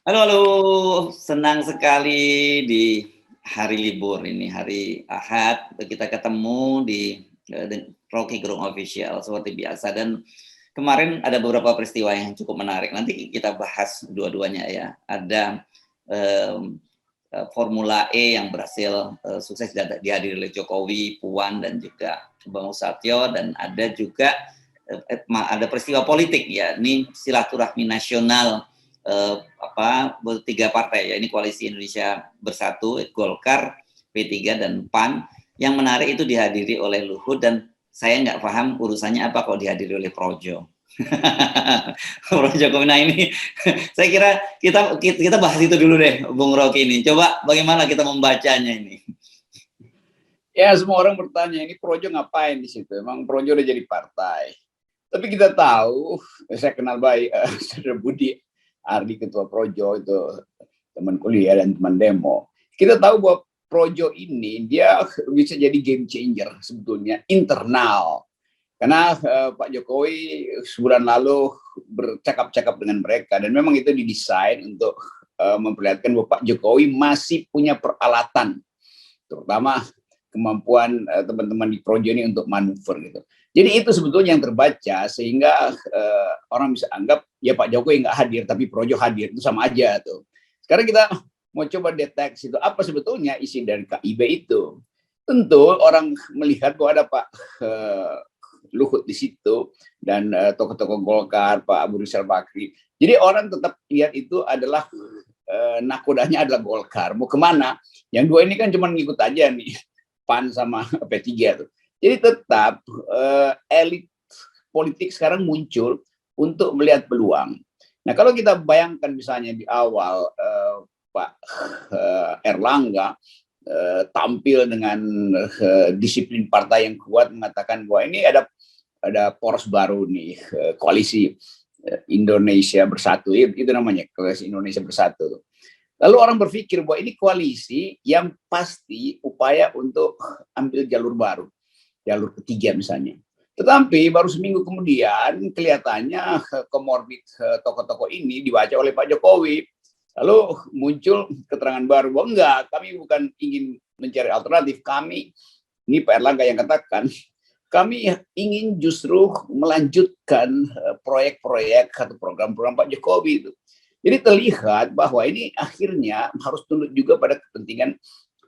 Halo, halo, senang sekali di hari libur ini, hari Ahad, kita ketemu di Rocky Gerung Official seperti biasa. Dan kemarin ada beberapa peristiwa yang cukup menarik. Nanti kita bahas dua-duanya ya. Ada um, Formula E yang berhasil sukses dihadiri oleh Jokowi, Puan, dan juga Bang Satyo. Dan ada juga ada peristiwa politik ya. Ini silaturahmi nasional tiga partai ya, ini Koalisi Indonesia Bersatu, Golkar, P3 dan PAN. Yang menarik itu dihadiri oleh Luhut, dan saya nggak paham urusannya apa kok dihadiri oleh Projo. Projo, nah ini saya kira kita bahas itu dulu deh, Bung Rocky ini. Coba bagaimana kita membacanya ini? Ya, semua orang bertanya, ini Projo ngapain di situ? Emang Projo udah jadi partai. Tapi kita tahu, saya kenal baik Saudara Budi Ardi, ketua Projo, itu teman kuliah dan teman demo. Kita tahu bahwa Projo ini dia bisa jadi game changer sebetulnya internal. Karena Pak Jokowi sebulan lalu bercakap-cakap dengan mereka, dan memang itu didesain untuk memperlihatkan bahwa Pak Jokowi masih punya peralatan, terutama kemampuan teman-teman di Projo ini untuk manuver gitu. Jadi itu sebetulnya yang terbaca, sehingga orang bisa anggap ya Pak Jokowi nggak hadir tapi Projo hadir, itu sama aja tuh. Sekarang kita mau coba deteksi itu apa sebetulnya isi dari KIB itu. Tentu orang melihat bahwa ada Pak Luhut di situ dan tokoh-tokoh Golkar, Pak Abu Rizal Bakri. Jadi orang tetap lihat itu adalah nakodanya adalah Golkar. Mau kemana? Yang dua ini kan cuma ngikut aja nih, PAN sama P3 tuh. Jadi tetap elit politik sekarang muncul untuk melihat peluang. Nah, kalau kita bayangkan misalnya di awal Pak Erlangga tampil dengan disiplin partai yang kuat, mengatakan bahwa ini ada poros baru nih, koalisi Indonesia Bersatu, itu namanya koalisi Indonesia Bersatu. Lalu orang berpikir bahwa ini koalisi yang pasti upaya untuk ambil jalur baru, jalur ketiga misalnya. Tetapi baru seminggu kemudian kelihatannya komorbid tokoh-tokoh ini dibaca oleh Pak Jokowi. Lalu muncul keterangan baru bahwa enggak, kami bukan ingin mencari alternatif, kami, ini Pak Erlangga yang katakan, kami ingin justru melanjutkan proyek-proyek atau program-program Pak Jokowi itu. Jadi terlihat bahwa ini akhirnya harus tunduk juga pada kepentingan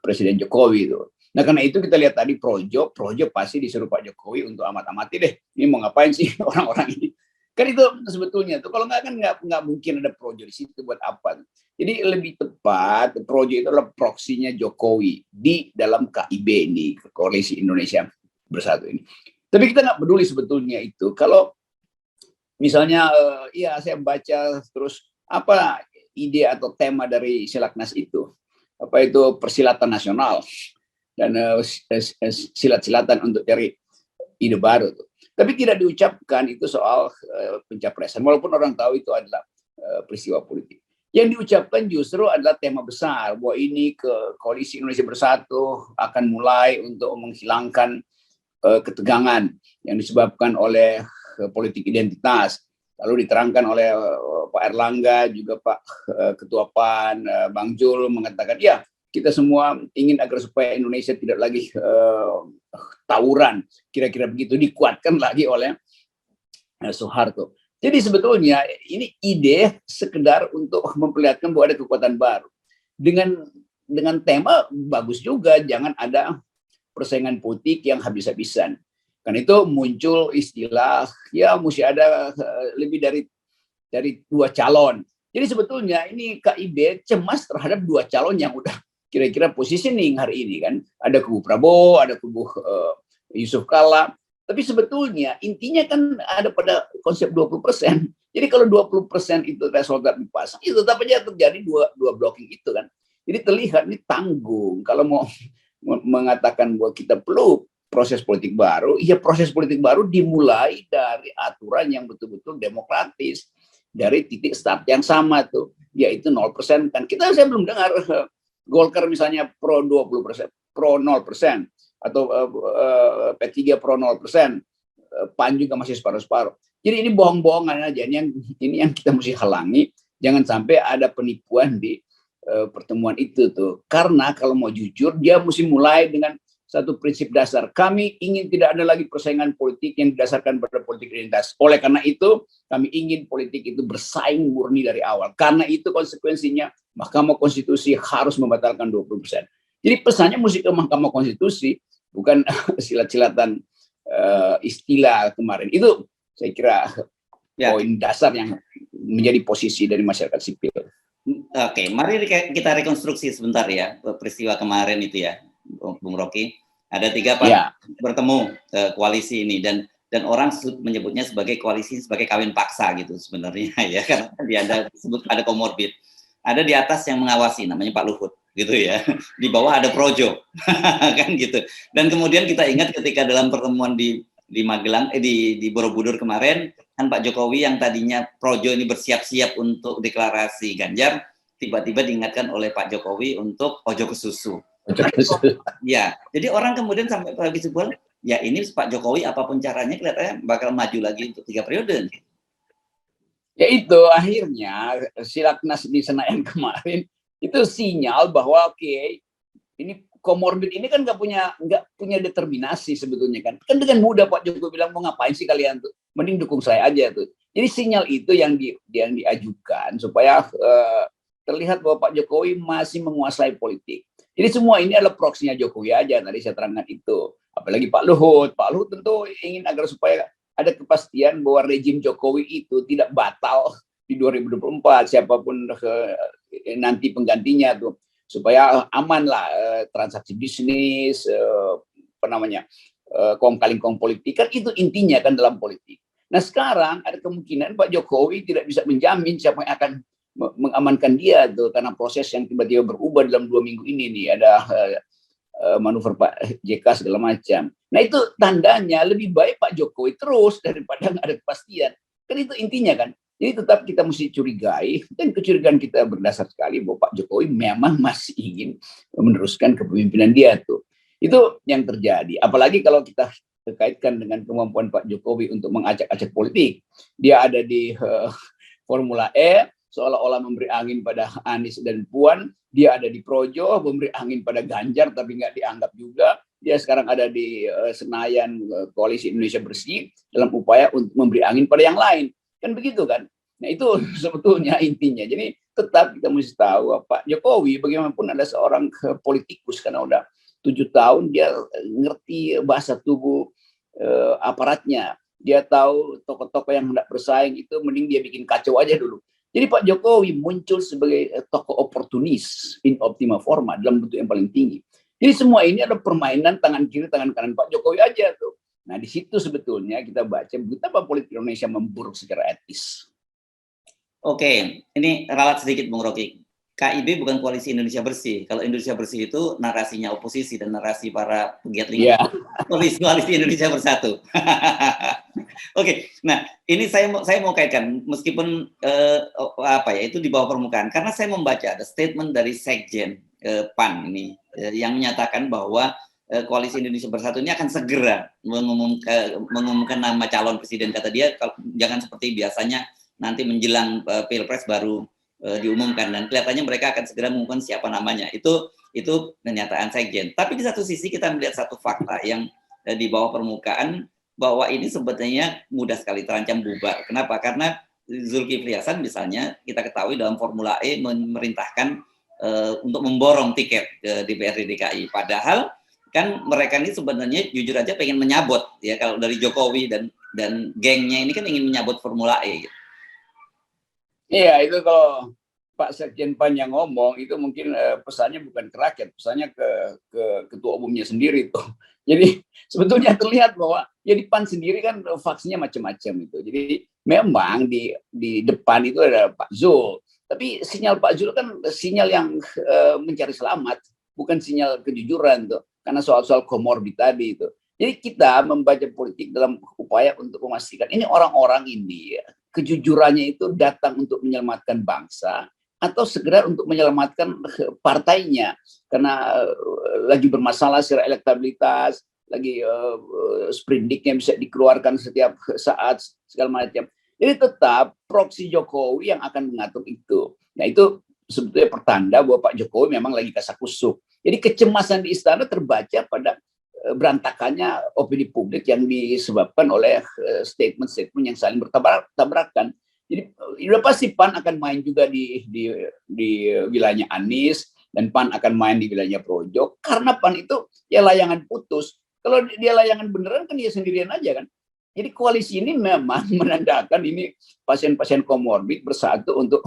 Presiden Jokowi itu. Nah, karena itu kita lihat tadi Projo pasti disuruh Pak Jokowi untuk amat-amati deh, ini mau ngapain sih orang-orang ini. Kan itu sebetulnya tuh, kalau nggak kan nggak mungkin ada Projo di situ, buat apa. Jadi lebih tepat Projo itu adalah proksinya Jokowi di dalam KIB ini, Koalisi Indonesia Bersatu ini. Tapi kita nggak peduli sebetulnya itu. Kalau misalnya ya saya baca terus apa ide atau tema dari Silaknas itu, apa itu persilatan nasional dan silat-silatan untuk cari ide baru tuh. Tapi tidak diucapkan itu soal pencapresan, walaupun orang tahu itu adalah peristiwa politik. Yang diucapkan justru adalah tema besar bahwa ini ke Koalisi Indonesia Bersatu akan mulai untuk menghilangkan ketegangan yang disebabkan oleh politik identitas. Lalu diterangkan oleh Pak Erlangga, juga Pak Ketua PAN, Bang Jul mengatakan, ya kita semua ingin agar supaya Indonesia tidak lagi tawuran, kira-kira begitu, dikuatkan lagi oleh Soeharto. Jadi sebetulnya ini ide sekedar untuk memperlihatkan bahwa ada kekuatan baru. Dengan tema bagus juga, jangan ada persaingan politik yang habis-habisan. Karena itu muncul istilah ya mesti ada lebih dari 2 calon. Jadi sebetulnya ini KIB cemas terhadap 2 calon yang udah kira-kira positioning hari ini kan. Ada kubu Prabowo, ada kubu Yusuf Kala. Tapi sebetulnya intinya kan ada pada konsep 20%. Jadi kalau 20% itu resultat dipasang, itu tetap aja terjadi dua blocking itu kan. Jadi terlihat ini tanggung. Kalau mau mengatakan bahwa kita perlu proses politik baru, ya proses politik baru dimulai dari aturan yang betul-betul demokratis, dari titik start yang sama tuh, yaitu 0%. Kan saya belum dengar Golkar misalnya pro 20%, pro 0%, atau P3 pro 0%, PAN juga masih separuh-separuh. Jadi ini bohong-bohongan aja, ini yang kita mesti halangi. Jangan sampai ada penipuan di pertemuan itu tuh. Karena kalau mau jujur, dia mesti mulai dengan satu prinsip dasar. Kami ingin tidak ada lagi persaingan politik yang didasarkan pada politik identitas. Oleh karena itu, kami ingin politik itu bersaing murni dari awal. Karena itu konsekuensinya Mahkamah Konstitusi harus membatalkan 20%. Jadi pesannya mesti ke Mahkamah Konstitusi, bukan silat-silatan istilah kemarin. Itu saya kira poin dasar yang menjadi posisi dari masyarakat sipil. Oke, mari kita rekonstruksi sebentar ya peristiwa kemarin itu ya, Bung Rocky. Ada 3 partai bertemu koalisi ini dan orang menyebutnya sebagai koalisi sebagai kawin paksa gitu sebenarnya ya, karena dia disebut ada komorbid. Ada di atas yang mengawasi namanya Pak Luhut gitu ya. Di bawah ada Projo kan gitu. Dan kemudian kita ingat ketika dalam pertemuan di Magelang di Borobudur kemarin kan Pak Jokowi yang tadinya Projo ini bersiap-siap untuk deklarasi Ganjar tiba-tiba diingatkan oleh Pak Jokowi untuk ojo ke susu. Ya, jadi orang kemudian sampai pada kesimpulan ya ini Pak Jokowi apapun caranya kelihatannya bakal maju lagi untuk 3 periode. Ya itu akhirnya Silaknas di Senayan kemarin itu sinyal bahwa oke, ini komorbid ini kan nggak punya determinasi sebetulnya kan dengan mudah Pak Jokowi bilang mau ngapain sih kalian tuh, mending dukung saya aja tuh. Jadi sinyal itu yang diajukan supaya terlihat bahwa Pak Jokowi masih menguasai politik. Jadi semua ini adalah proksinya Jokowi aja, tadi saya terangkan itu. Apalagi Pak Luhut tentu ingin agar supaya ada kepastian bahwa rejim Jokowi itu tidak batal di 2024 siapapun nanti penggantinya tuh, supaya aman lah transaksi bisnis, kong kaling kong politik kan itu intinya kan dalam politik. Nah sekarang ada kemungkinan Pak Jokowi tidak bisa menjamin siapa yang akan mengamankan dia tuh, karena proses yang tiba-tiba berubah dalam 2 minggu ini nih, ada manuver Pak JK segala macam. Nah itu tandanya lebih baik Pak Jokowi terus daripada nggak ada kepastian. Kan itu intinya kan. Jadi tetap kita mesti curigai, dan kecurigaan kita berdasar sekali bahwa Pak Jokowi memang masih ingin meneruskan kepemimpinan dia tuh. Itu yang terjadi. Apalagi kalau kita kaitkan dengan kemampuan Pak Jokowi untuk mengacak-acak politik. Dia ada di Formula E, seolah-olah memberi angin pada Anies dan Puan. Dia ada di Projo, memberi angin pada Ganjar, tapi nggak dianggap juga. Dia sekarang ada di Senayan, Koalisi Indonesia Bersih, dalam upaya untuk memberi angin pada yang lain. Kan begitu kan? Nah itu sebetulnya intinya. Jadi tetap kita mesti tahu Pak Jokowi bagaimanapun ada seorang politikus, karena udah 7 tahun dia ngerti bahasa tubuh aparatnya. Dia tahu tokoh-tokoh yang hendak bersaing itu mending dia bikin kacau aja dulu. Jadi Pak Jokowi muncul sebagai tokoh oportunis in optima forma dalam bentuk yang paling tinggi. Jadi semua ini ada permainan tangan kiri tangan kanan Pak Jokowi aja tuh. Nah di situ sebetulnya kita baca betapa politik Indonesia memburuk secara etis. Oke, ini ralat sedikit Bung Rocky. KIB bukan Koalisi Indonesia Bersih. Kalau Indonesia Bersih itu narasinya oposisi dan narasi para pegiat lingkungan. Koalisi Indonesia Bersatu. Oke, nah ini saya mau kaitkan meskipun itu di bawah permukaan, karena saya membaca ada statement dari Sekjen PAN ini yang menyatakan bahwa Koalisi Indonesia Bersatu ini akan segera mengumumkan nama calon presiden. Kata dia, jangan seperti biasanya nanti menjelang Pilpres baru diumumkan, dan kelihatannya mereka akan segera mengumumkan siapa namanya. Itu pernyataan Sekjen. Tapi di satu sisi kita melihat satu fakta yang di bawah permukaan, bahwa ini sebetulnya mudah sekali terancam bubar. Kenapa? Karena Zulkifli Hasan misalnya kita ketahui dalam Formula E memerintahkan untuk memborong tiket ke DPRD DKI. Padahal kan mereka ini sebenarnya jujur aja pengen menyabot ya, kalau dari Jokowi dan gengnya ini kan ingin menyabot Formula E. Iya, itu kalau Pak Sekjen PAN yang ngomong itu mungkin pesannya bukan ke rakyat, pesannya ke ketua umumnya sendiri tuh. Jadi sebetulnya terlihat bahwa ya di PAN sendiri kan faksinya macam-macam itu. Jadi memang di depan itu ada Pak Zul, tapi sinyal Pak Zul kan sinyal yang mencari selamat, bukan sinyal kejujuran tuh, karena soal-soal komorbid tadi itu. Jadi kita membaca politik dalam upaya untuk memastikan ini orang-orang ini ya, kejujurannya itu datang untuk menyelamatkan bangsa atau segera untuk menyelamatkan partainya, karena lagi bermasalah secara elektabilitas, lagi sprindiknya bisa dikeluarkan setiap saat segala macam. Jadi tetap proksi Jokowi yang akan mengatur itu. Nah itu sebetulnya pertanda bahwa Pak Jokowi memang lagi kasakusuk. Jadi kecemasan di istana terbaca pada berantakannya opini publik yang disebabkan oleh statement-statement yang saling bertabrakan. Jadi udah pasti PAN akan main juga di wilayahnya Anies, dan PAN akan main di wilayahnya Projo, karena PAN itu ya layangan putus. Kalau dia layangan beneran kan dia sendirian aja kan. Jadi koalisi ini memang menandakan ini pasien-pasien komorbid bersatu untuk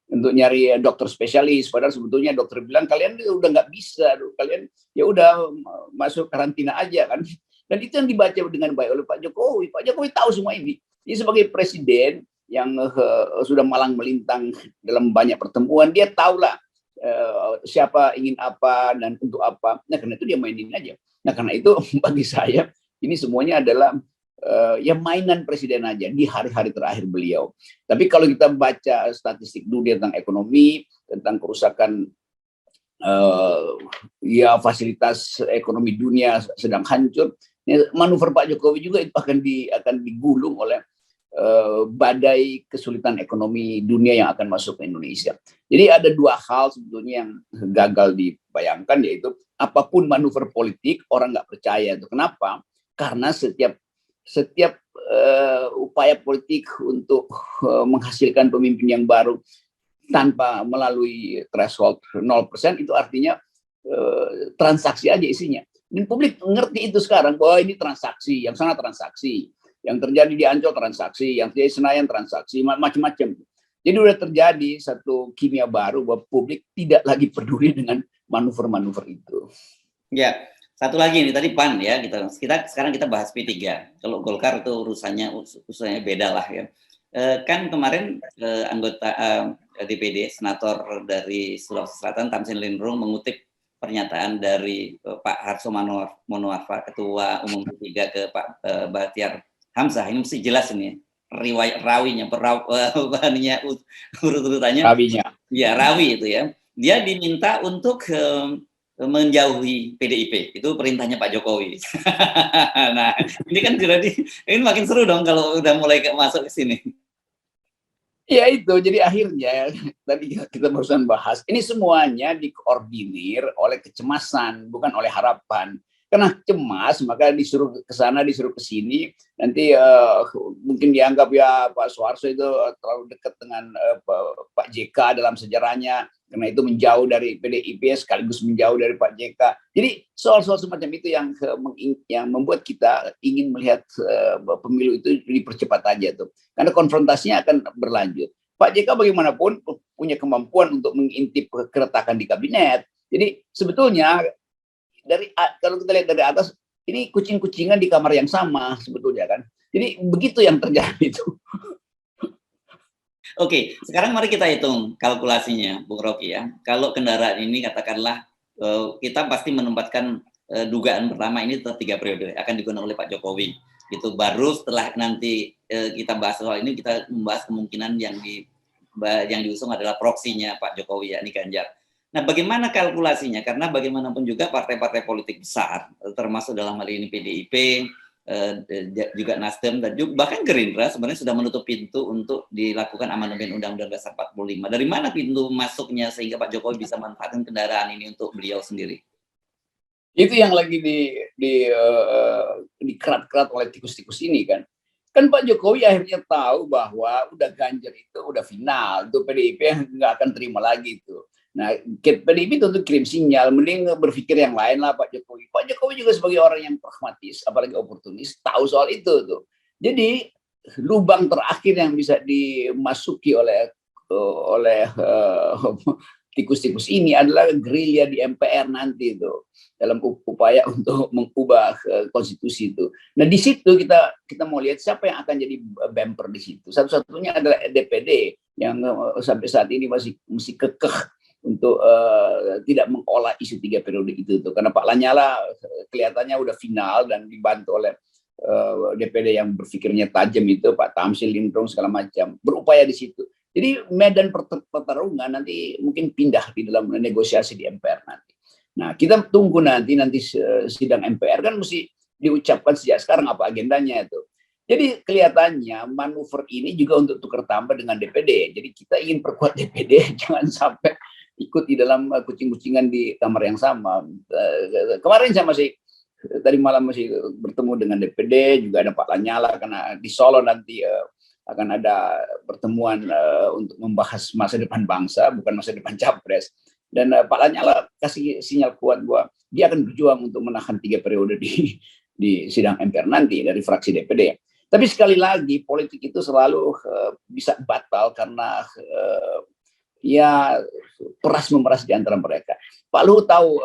nyari dokter spesialis, padahal sebetulnya dokter bilang kalian udah nggak bisa, kalian ya udah masuk karantina aja kan. Dan itu yang dibaca dengan baik oleh Pak Jokowi. Pak Jokowi tahu semua ini. Dia sebagai presiden yang sudah malang melintang dalam banyak pertemuan, dia tahulah siapa ingin apa dan untuk apa. Nah karena itu dia mainin aja. Nah karena itu bagi saya ini semuanya adalah ya mainan presiden aja di hari-hari terakhir beliau. Tapi kalau kita baca statistik dunia tentang ekonomi, tentang kerusakan ya fasilitas ekonomi dunia sedang hancur, ya, manuver Pak Jokowi juga itu akan digulung oleh badai kesulitan ekonomi dunia yang akan masuk ke Indonesia. Jadi ada dua hal sebetulnya yang gagal dibayangkan, yaitu apapun manuver politik orang nggak percaya itu. Kenapa? Karena setiap upaya politik untuk menghasilkan pemimpin yang baru tanpa melalui threshold 0% itu artinya transaksi aja isinya. Dan publik ngerti itu sekarang bahwa ini transaksi, yang sana transaksi, yang terjadi di Ancol transaksi, yang terjadi di Senayan transaksi, macam-macam. Jadi udah terjadi satu kimia baru bahwa publik tidak lagi peduli dengan manuver-manuver itu. Ya, satu lagi nih tadi PAN ya, sekarang kita bahas P3. Kalau Golkar itu urusannya beda lah ya. Kan kemarin anggota DPD senator dari Sulawesi Selatan Tamsin Lindrung mengutip pernyataan dari Pak Harso Monoarfa, Ketua Umum P3 ke Pak Bahtiar Hamzah. Ini mesti jelas ini riwayat rawinya, urut-urutannya. Rawinya. Ya, rawi itu ya. Dia diminta untuk menjauhi PDIP, itu perintahnya Pak Jokowi. Nah, ini kan ini makin seru dong kalau udah mulai masuk ke sini. Ya itu, jadi akhirnya tadi kita barusan bahas, ini semuanya dikoordinir oleh kecemasan, bukan oleh harapan. Karena cemas, maka disuruh ke sana, disuruh ke sini, nanti mungkin dianggap ya Pak Soeharto itu terlalu dekat dengan Pak JK dalam sejarahnya, karena itu menjauh dari PDIP sekaligus menjauh dari Pak JK. Jadi soal-soal semacam itu yang membuat kita ingin melihat pemilu itu dipercepat aja tuh, karena konfrontasinya akan berlanjut. Pak JK bagaimanapun punya kemampuan untuk mengintip keretakan di kabinet. Jadi sebetulnya kalau kita lihat dari atas, ini kucing-kucingan di kamar yang sama sebetulnya kan. Jadi begitu yang terjadi itu. Oke, sekarang mari kita hitung kalkulasinya, Bung Rocky ya. Kalau kendaraan ini katakanlah kita pasti menempatkan dugaan pertama ini tetap 3 periode akan digunakan oleh Pak Jokowi. Itu baru setelah nanti kita bahas soal ini, kita membahas kemungkinan yang diusung adalah proksinya Pak Jokowi, yakni Ganjar. Nah, bagaimana kalkulasinya? Karena bagaimanapun juga partai-partai politik besar, termasuk dalam hal ini PDIP, juga Nasdem, dan juga bahkan Gerindra sebenarnya sudah menutup pintu untuk dilakukan amandemen Undang-Undang Dasar 45. Dari mana pintu masuknya sehingga Pak Jokowi bisa manfaatkan kendaraan ini untuk beliau sendiri? Itu yang lagi dikerat-kerat oleh tikus-tikus ini kan. Kan Pak Jokowi akhirnya tahu bahwa udah Ganjar itu udah final, itu PDIP nggak akan terima lagi itu. Nah, PDIP tentu kirim sinyal, mending berpikir yang lain lah Pak Jokowi. Pak Jokowi juga sebagai orang yang pragmatis, apalagi oportunis, tahu soal itu tuh. Jadi lubang terakhir yang bisa dimasuki oleh tikus-tikus ini adalah gerilya di MPR nanti itu dalam upaya untuk mengubah konstitusi itu. Nah di situ kita mau lihat siapa yang akan jadi bumper di situ. Satu-satunya adalah DPD yang sampai saat ini masih kekeh untuk tidak mengolah isu 3 periode itu tuh. Karena Pak Lanyala kelihatannya udah final dan dibantu oleh DPD yang berpikirnya tajam itu, Pak Tamsil Lindrung segala macam, berupaya di situ. Jadi medan pertarungan nanti mungkin pindah di dalam negosiasi di MPR nanti. Nah kita tunggu nanti sidang MPR kan mesti diucapkan sejak sekarang apa agendanya itu. Jadi kelihatannya manuver ini juga untuk tukar tambah dengan DPD. Jadi kita ingin perkuat DPD, jangan sampai ikut di dalam kucing-kucingan di kamar yang sama. Kemarin saya tadi malam masih bertemu dengan DPD, juga ada Pak Lanyala, karena di Solo nanti akan ada pertemuan untuk membahas masa depan bangsa, bukan masa depan capres. Dan Pak Lanyala kasih sinyal kuat bahwa dia akan berjuang untuk menahan 3 periode di sidang MPR nanti dari fraksi DPD. Tapi sekali lagi politik itu selalu bisa batal karena ya peras memeras di antara mereka. Pak Luhut tahu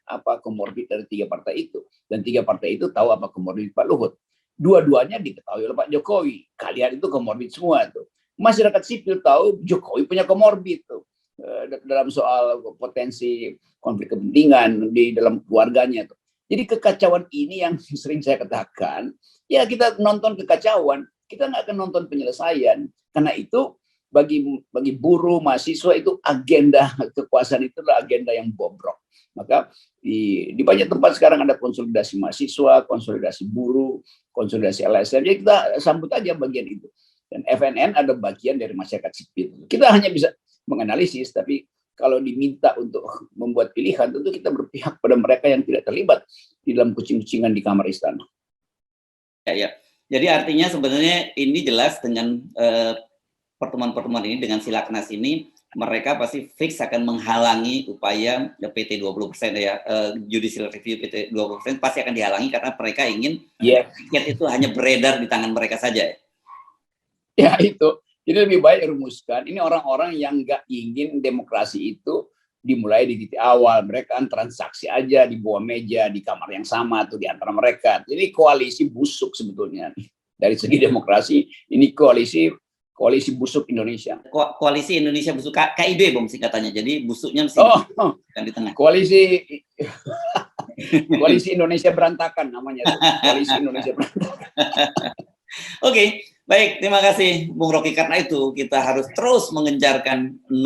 apa komorbid dari 3 partai itu, dan 3 partai itu tahu apa komorbid Pak Luhut. Dua-duanya diketahui oleh Pak Jokowi. Kalian itu komorbid semua tuh. Masyarakat sipil tahu Jokowi punya komorbid tuh dalam soal potensi konflik kepentingan di dalam keluarganya tuh. Jadi kekacauan ini yang sering saya katakan, ya kita nonton kekacauan, kita nggak akan nonton penyelesaian. Karena itu bagi buruh, mahasiswa itu agenda kekuasaan itu adalah agenda yang bobrok. Maka di banyak tempat sekarang ada konsolidasi mahasiswa, konsolidasi buruh, konsolidasi LSM. Jadi kita sambut aja bagian itu. Dan FNN ada bagian dari masyarakat sipil. Kita hanya bisa menganalisis, tapi kalau diminta untuk membuat pilihan, tentu kita berpihak pada mereka yang tidak terlibat di dalam kucing-kucingan di kamar istana. Ya. Jadi artinya sebenarnya ini jelas dengan pertemuan-pertemuan ini, dengan Silaknas ini, mereka pasti fix akan menghalangi upaya PT 20% ya, judicial review PT 20% pasti akan dihalangi karena mereka ingin tiket itu hanya beredar di tangan mereka saja. Ya itu. Jadi lebih baik rumuskan, ini orang-orang yang nggak ingin demokrasi itu dimulai di titik awal. Mereka kan transaksi aja di bawah meja, di kamar yang sama tuh di antara mereka. Jadi koalisi busuk sebetulnya. Dari segi demokrasi, ini koalisi busuk Indonesia. Koalisi Indonesia busuk, KIB Bung singkatannya. Jadi busuknya mesti di tengah. Koalisi Indonesia berantakan namanya tuh. Koalisi Indonesia berantakan. Oke, baik, terima kasih Bung Rocky. Karena itu kita harus terus mengejarkan 0%.